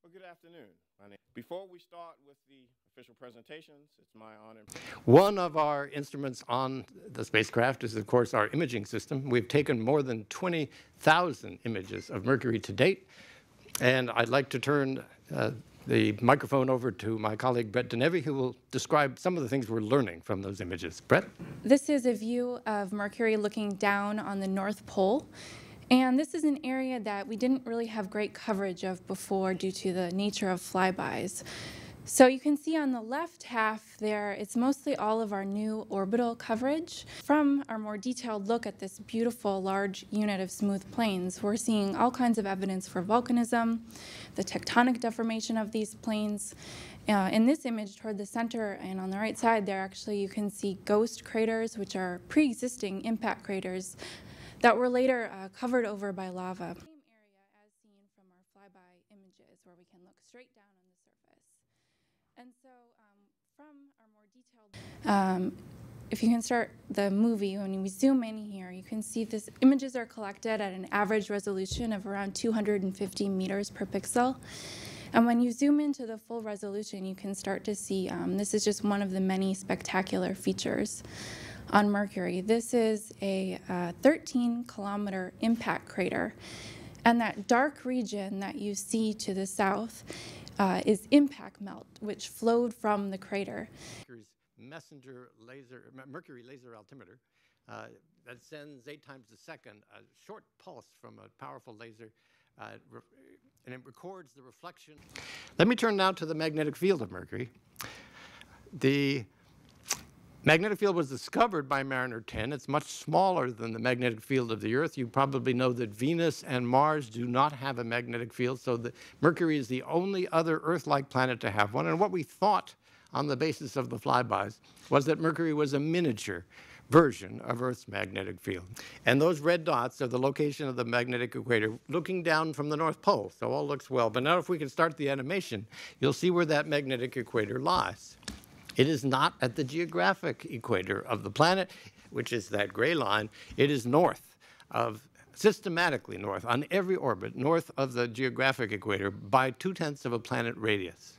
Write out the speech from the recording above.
Well, good afternoon. Before we start with the official presentations, it's my honor. One of our instruments on the spacecraft is, of course, our imaging system. We've taken more than 20,000 images of Mercury to date, and I'd like to turn the microphone over to my colleague, Brett Denevi, who will describe some of the things we're learning from those images. Brett? This is a view of Mercury looking down on the North Pole. And this is an area that we didn't really have great coverage of before due to the nature of flybys. So you can see on the left half there, it's mostly all of our new orbital coverage. From our more detailed look at this beautiful large unit of smooth plains, we're seeing all kinds of evidence for volcanism, the tectonic deformation of these plains. In this image toward the center and on the right side there, actually you can see ghost craters, which are pre-existing impact craters that were later covered over by lava. Same area as seen from our flyby images where we can look straight down on the surface. And so from our more detailed, if you can start the movie, when we zoom in here, you can see this images are collected at an average resolution of around 250 meters per pixel. And when you zoom into the full resolution, you can start to see this is just one of the many spectacular features on Mercury. This is a 13-kilometer impact crater, and that dark region that you see to the south is impact melt, which flowed from the crater. Mercury laser altimeter that sends 8 times a second a short pulse from a powerful laser, and it records the reflection. Let me turn now to the magnetic field of Mercury. The magnetic field was discovered by Mariner 10. It's much smaller than the magnetic field of the Earth. You probably know that Venus and Mars do not have a magnetic field, so Mercury is the only other Earth-like planet to have one. And what we thought on the basis of the flybys was that Mercury was a miniature version of Earth's magnetic field. And those red dots are the location of the magnetic equator looking down from the North Pole, so all looks well. But now if we can start the animation, you'll see where that magnetic equator lies. It is not at the geographic equator of the planet, which is that gray line. It is systematically north, on every orbit, north of the geographic equator by 2/10 of a planet radius.